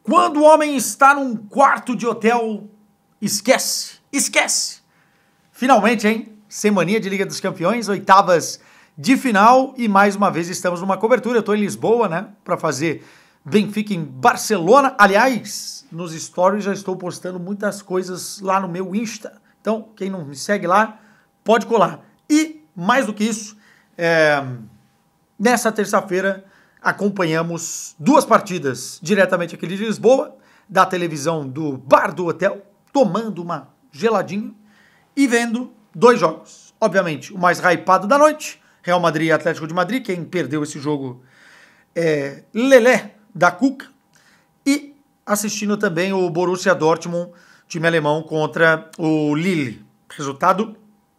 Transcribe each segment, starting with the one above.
Quando o homem está num quarto de hotel, esquece. Finalmente, hein? Semaninha de Liga dos Campeões, oitavas de final e mais uma vez estamos numa cobertura. Eu tô em Lisboa, né, para fazer Benfica em Barcelona. Aliás, nos stories já estou postando muitas coisas lá no meu Insta. Então, quem não me segue lá, pode colar. E, mais do que isso, nessa terça-feira acompanhamos duas partidas diretamente aqui de Lisboa, da televisão do bar do hotel, tomando uma geladinha e vendo dois jogos. Obviamente, o mais hypado da noite, Real Madrid e Atlético de Madrid. Quem perdeu esse jogo é Lelé da Cuca. E assistindo também o Borussia Dortmund, time alemão, contra o Lille. Resultado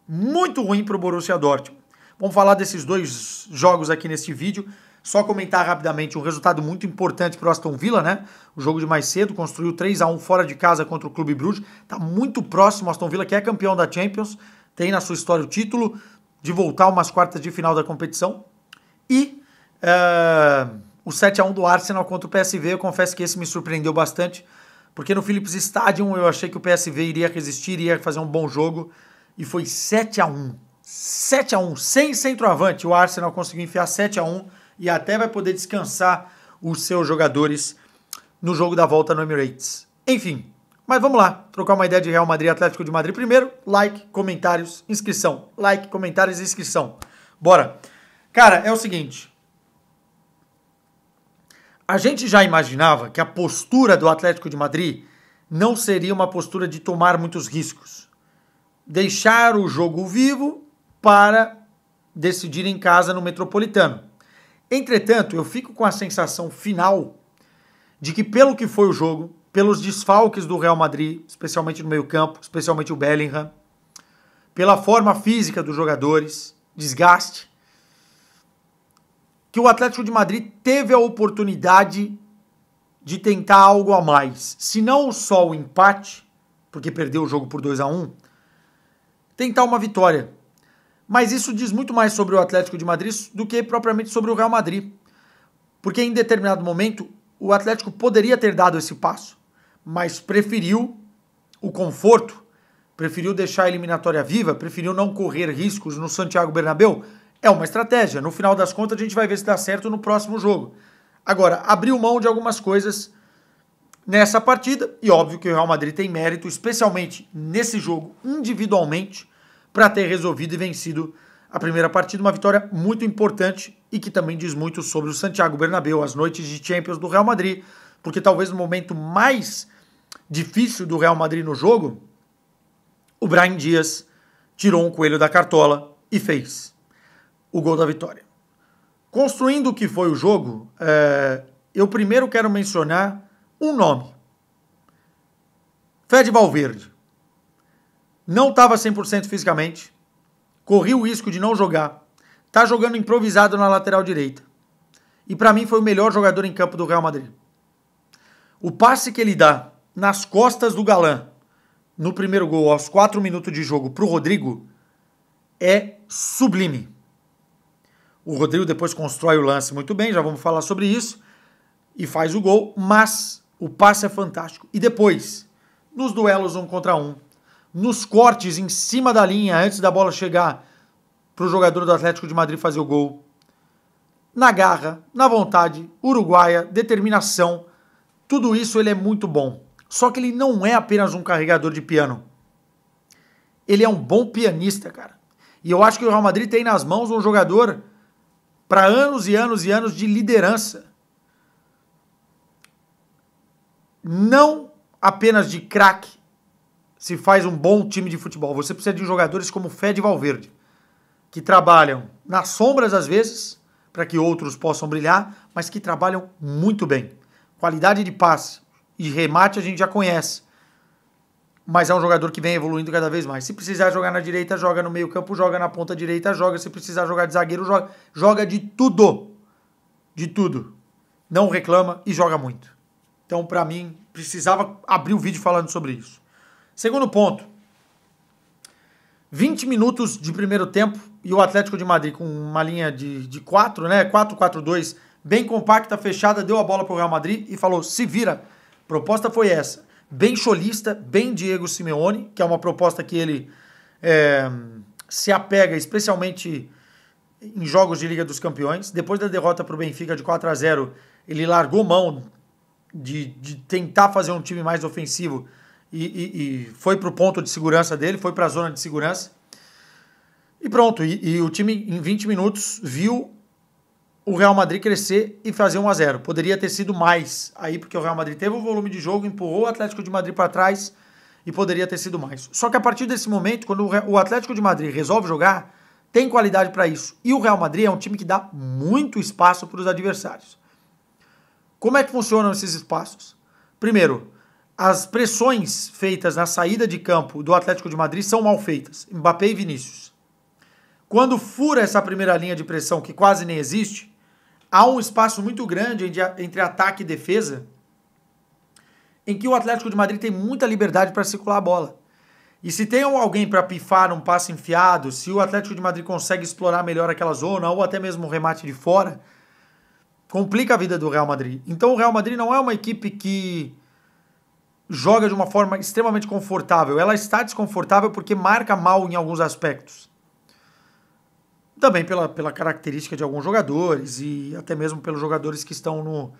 muito ruim para o Borussia Dortmund. Vamos falar desses dois jogos aqui neste vídeo. Só comentar rapidamente um resultado muito importante para o Aston Villa, né? O jogo de mais cedo, construiu 3-1 fora de casa contra o Clube Bruges. Está muito próximo o Aston Villa, que é campeão da Champions. Tem na sua história o título de voltar a umas quartas de final da competição. E o 7-1 do Arsenal contra o PSV, eu confesso que esse me surpreendeu bastante, porque no Philips Stadium eu achei que o PSV iria resistir, iria fazer um bom jogo, e foi 7-1. 7-1, sem centroavante, o Arsenal conseguiu enfiar 7-1 e até vai poder descansar os seus jogadores no jogo da volta no Emirates. Enfim, mas vamos lá, trocar uma ideia de Real Madrid e Atlético de Madrid primeiro. Like, comentários, inscrição. Like, comentários e inscrição. Bora. Cara, é o seguinte. A gente já imaginava que a postura do Atlético de Madrid não seria uma postura de tomar muitos riscos. Deixar o jogo vivo para decidir em casa no Metropolitano. Entretanto, eu fico com a sensação final de que, pelo que foi o jogo, pelos desfalques do Real Madrid, especialmente no meio-campo, especialmente o Bellingham, pela forma física dos jogadores, desgaste, que o Atlético de Madrid teve a oportunidade de tentar algo a mais. Se não só o empate, porque perdeu o jogo por 2-1, tentar uma vitória. Mas isso diz muito mais sobre o Atlético de Madrid do que propriamente sobre o Real Madrid. Porque em determinado momento o Atlético poderia ter dado esse passo, mas preferiu o conforto, preferiu deixar a eliminatória viva, preferiu não correr riscos no Santiago Bernabéu. É uma estratégia. No final das contas a gente vai ver se dá certo no próximo jogo. Agora, abriu mão de algumas coisas nessa partida, e óbvio que o Real Madrid tem mérito, especialmente nesse jogo, individualmente, para ter resolvido e vencido a primeira partida, uma vitória muito importante e que também diz muito sobre o Santiago Bernabéu, as noites de Champions do Real Madrid, porque talvez no momento mais difícil do Real Madrid no jogo, o Brahim Dias tirou um coelho da cartola e fez o gol da vitória. Construindo o que foi o jogo, eu primeiro quero mencionar um nome. Fede Valverde. Não estava 100% fisicamente, corria o risco de não jogar, está jogando improvisado na lateral direita. E para mim foi o melhor jogador em campo do Real Madrid. O passe que ele dá nas costas do Galán, no primeiro gol, aos 4 minutos de jogo, para o Rodrigo, é sublime. O Rodrigo depois constrói o lance muito bem, já vamos falar sobre isso, e faz o gol, mas o passe é fantástico. E depois, nos duelos 1 contra 1, nos cortes em cima da linha, antes da bola chegar para o jogador do Atlético de Madrid fazer o gol, na garra, na vontade, uruguaia, determinação, tudo isso ele é muito bom. Só que ele não é apenas um carregador de piano. Ele é um bom pianista, cara. E eu acho que o Real Madrid tem nas mãos um jogador para anos e anos e anos de liderança. Não apenas de craque se faz um bom time de futebol. Você precisa de jogadores como Fede Valverde, que trabalham nas sombras às vezes, para que outros possam brilhar, mas que trabalham muito bem. Qualidade de passe e remate a gente já conhece, mas é um jogador que vem evoluindo cada vez mais. Se precisar jogar na direita, joga no meio campo, joga na ponta direita, joga. Se precisar jogar de zagueiro, joga. Joga de tudo. De tudo. Não reclama e joga muito. Então, para mim, precisava abrir o vídeo falando sobre isso. Segundo ponto, 20 minutos de primeiro tempo e o Atlético de Madrid com uma linha de 4, né? 4-4-2, bem compacta, fechada, deu a bola para o Real Madrid e falou, se vira Proposta foi essa. Bem cholista, bem Diego Simeone, que é uma proposta que ele se apega especialmente em jogos de Liga dos Campeões. Depois da derrota para o Benfica de 4-0, ele largou mão de tentar fazer um time mais ofensivo e foi para o ponto de segurança dele, foi para a zona de segurança. E pronto, e o time em 20 minutos viu o Real Madrid crescer e fazer 1-0. Poderia ter sido mais aí, porque o Real Madrid teve o volume de jogo, empurrou o Atlético de Madrid para trás e poderia ter sido mais. Só que a partir desse momento, quando o Atlético de Madrid resolve jogar, tem qualidade para isso. E o Real Madrid é um time que dá muito espaço para os adversários. Como é que funcionam esses espaços? Primeiro, as pressões feitas na saída de campo do Atlético de Madrid são mal feitas. Mbappé e Vinícius. Quando fura essa primeira linha de pressão, que quase nem existe, há um espaço muito grande entre ataque e defesa, em que o Atlético de Madrid tem muita liberdade para circular a bola. E se tem alguém para pifar um passe enfiado, se o Atlético de Madrid consegue explorar melhor aquela zona, ou até mesmo um remate de fora, complica a vida do Real Madrid. Então o Real Madrid não é uma equipe que joga de uma forma extremamente confortável. Ela está desconfortável porque marca mal em alguns aspectos. Também pela característica de alguns jogadores e até mesmo pelos jogadores que estão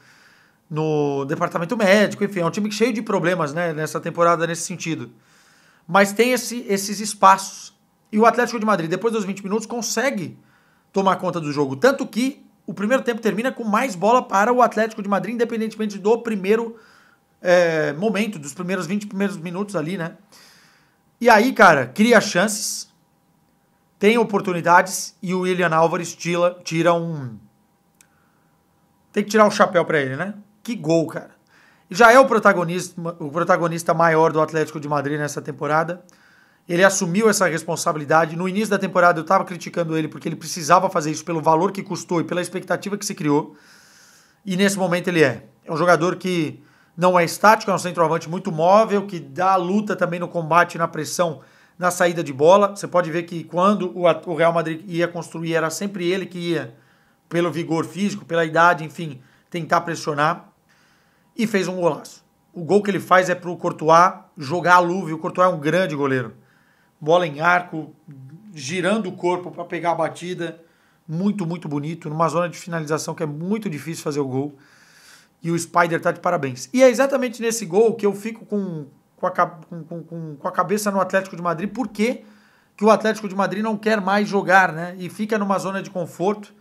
no departamento médico. Enfim, é um time cheio de problemas, né, nessa temporada nesse sentido. Mas tem esses espaços. E o Atlético de Madrid, depois dos 20 minutos, consegue tomar conta do jogo. Tanto que o primeiro tempo termina com mais bola para o Atlético de Madrid, independentemente do primeiro momento, dos primeiros 20 primeiros minutos ali, né? E aí, cara, cria chances, tem oportunidades e o William Álvares tira um... Tem que tirar o chapéu pra ele, né? Que gol, cara. Já é o protagonista maior do Atlético de Madrid nessa temporada. Ele assumiu essa responsabilidade. No início da temporada eu estava criticando ele porque ele precisava fazer isso pelo valor que custou e pela expectativa que se criou. E nesse momento ele é. É um jogador que não é estático, é um centroavante muito móvel, que dá luta também no combate, na pressão, na saída de bola. Você pode ver que quando o Real Madrid ia construir, era sempre ele que ia, pelo vigor físico, pela idade, enfim, tentar pressionar. E fez um golaço. O gol que ele faz é pro Courtois jogar a luva, e o Courtois é um grande goleiro. Bola em arco, girando o corpo para pegar a batida. Muito, muito bonito. Numa zona de finalização que é muito difícil fazer o gol. E o Spider tá de parabéns. E é exatamente nesse gol que eu fico com a cabeça no Atlético de Madrid. Por que o Atlético de Madrid não quer mais jogar, né? E fica numa zona de conforto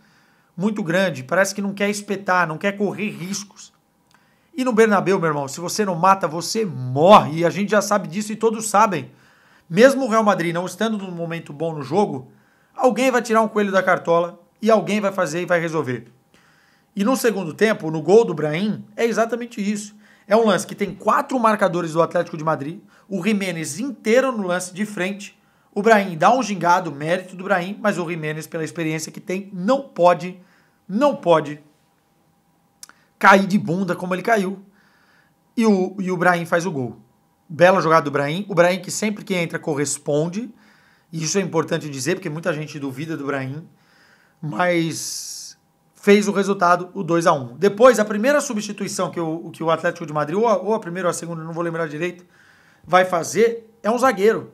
muito grande. Parece que não quer espetar, não quer correr riscos. E no Bernabéu, meu irmão, se você não mata, você morre. E a gente já sabe disso e todos sabem. Mesmo o Real Madrid não estando num momento bom no jogo, alguém vai tirar um coelho da cartola e alguém vai fazer e vai resolver. E no segundo tempo, no gol do Brahim, é exatamente isso. É um lance que tem 4 marcadores do Atlético de Madrid, o Giménez inteiro no lance de frente, o Brahim dá um gingado, mérito do Brahim, mas o Giménez, pela experiência que tem, não pode cair de bunda como ele caiu. E o Brahim faz o gol. Bela jogada do Brahim. O Brahim que sempre que entra corresponde. E isso é importante dizer, porque muita gente duvida do Brahim. Mas fez o resultado, o 2-1. Depois, a primeira substituição que o Atlético de Madrid, ou a primeira ou a segunda, não vou lembrar direito, vai fazer, é um zagueiro.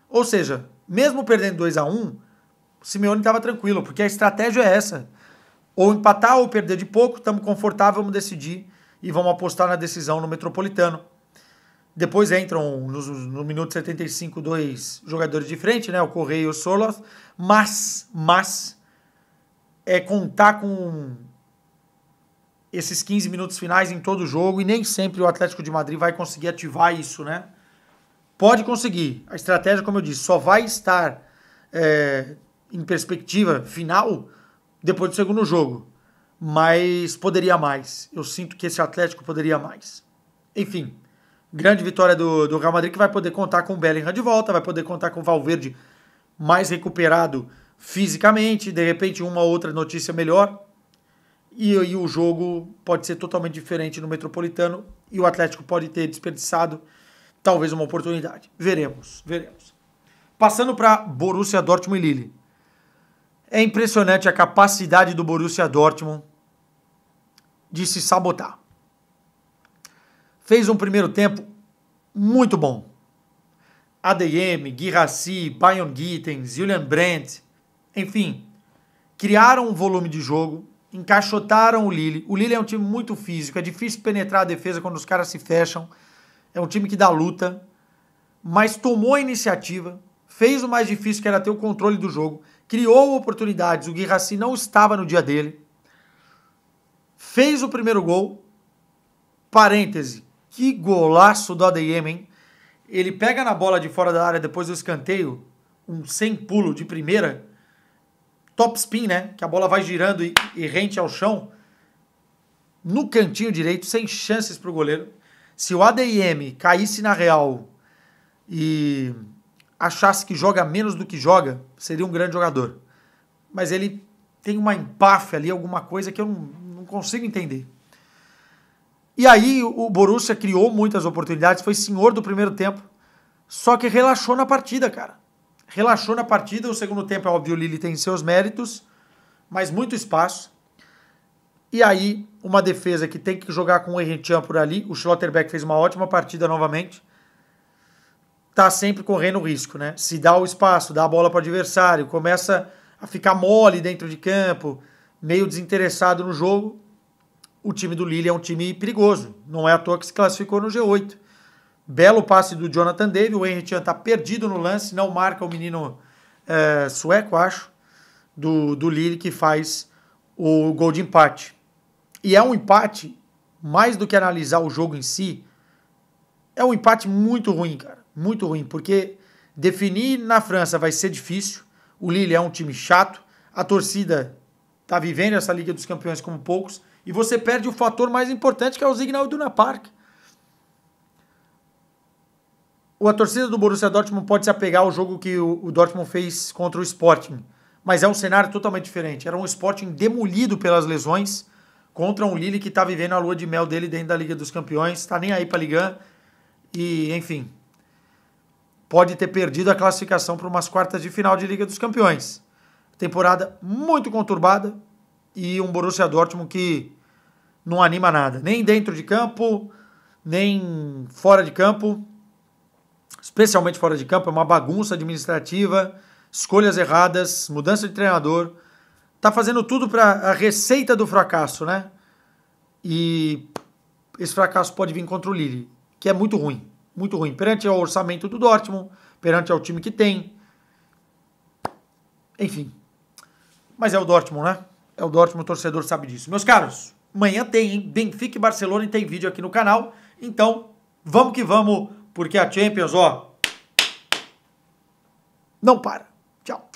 Ou seja, mesmo perdendo 2-1, o Simeone estava tranquilo, porque a estratégia é essa. Ou empatar ou perder de pouco, estamos confortáveis, vamos decidir e vamos apostar na decisão no Metropolitano. Depois entram no minuto 75 dois jogadores de frente, né, o Correa e o Soloth, mas é contar com esses 15 minutos finais em todo o jogo e nem sempre o Atlético de Madrid vai conseguir ativar isso, né? Pode conseguir. A estratégia, como eu disse, só vai estar em perspectiva final depois do segundo jogo. Mas poderia mais. Eu sinto que esse Atlético poderia mais. Enfim, grande vitória do Real Madrid, que vai poder contar com o Bellingham de volta, vai poder contar com o Valverde mais recuperado fisicamente, de repente uma ou outra notícia melhor. E o jogo pode ser totalmente diferente no Metropolitano e o Atlético pode ter desperdiçado talvez uma oportunidade. Veremos. Passando para Borussia Dortmund e Lille. É impressionante a capacidade do Borussia Dortmund de se sabotar. fez um primeiro tempo muito bom. ADM, Guirassy, Bayern Gittens, Julian Brandt, enfim, criaram um volume de jogo, encaixotaram o Lille. O Lille é um time muito físico, é difícil penetrar a defesa quando os caras se fecham. É um time que dá luta, mas tomou a iniciativa, fez o mais difícil, que era ter o controle do jogo, criou oportunidades, o Guirassy não estava no dia dele, fez o primeiro gol, parêntese, que golaço do ADM, hein? Ele pega na bola de fora da área depois do escanteio, um sem pulo de primeira, top spin, né? Que a bola vai girando e rente ao chão, no cantinho direito, sem chances para o goleiro. Se o ADM caísse na real e achasse que joga menos do que joga, seria um grande jogador. Mas ele tem uma empáfia ali, alguma coisa que eu não consigo entender. E aí o Borussia criou muitas oportunidades, foi senhor do primeiro tempo, só que relaxou na partida, cara. Relaxou na partida, o segundo tempo, é óbvio, o Lille tem seus méritos, mas muito espaço. E aí, uma defesa que tem que jogar com o Henricham por ali, o Schlotterbeck fez uma ótima partida novamente, tá sempre correndo risco, né? Se dá o espaço, dá a bola para o adversário, começa a ficar mole dentro de campo, meio desinteressado no jogo, o time do Lille é um time perigoso. Não é à toa que se classificou no G8. Belo passe do Jonathan David, o Henricham está perdido no lance, não marca o menino sueco, acho, do Lille, que faz o gol de empate. E é um empate, mais do que analisar o jogo em si, é um empate muito ruim, cara. Muito ruim, porque definir na França vai ser difícil. O Lille é um time chato, a torcida está vivendo essa Liga dos Campeões como poucos, e você perde o fator mais importante, que é o Signal Iduna Park. A torcida do Borussia Dortmund pode se apegar ao jogo que o Dortmund fez contra o Sporting, mas é um cenário totalmente diferente. Era um Sporting demolido pelas lesões contra um Lille que está vivendo a lua de mel dele dentro da Liga dos Campeões, está nem aí para a Liga e, enfim, pode ter perdido a classificação para umas quartas de final de Liga dos Campeões. Temporada muito conturbada e um Borussia Dortmund que não anima nada, nem dentro de campo, nem fora de campo. Especialmente fora de campo, é uma bagunça administrativa, escolhas erradas, mudança de treinador. Tá fazendo tudo para a receita do fracasso, né? E esse fracasso pode vir contra o Lille, que é muito ruim. Muito ruim. Perante ao orçamento do Dortmund, perante ao time que tem. Enfim. Mas é o Dortmund, né? É o Dortmund, o torcedor sabe disso. Meus caros, amanhã tem, hein? Benfica e Barcelona, e tem vídeo aqui no canal. Então, vamos que vamos, porque a Champions, ó, não para. Tchau.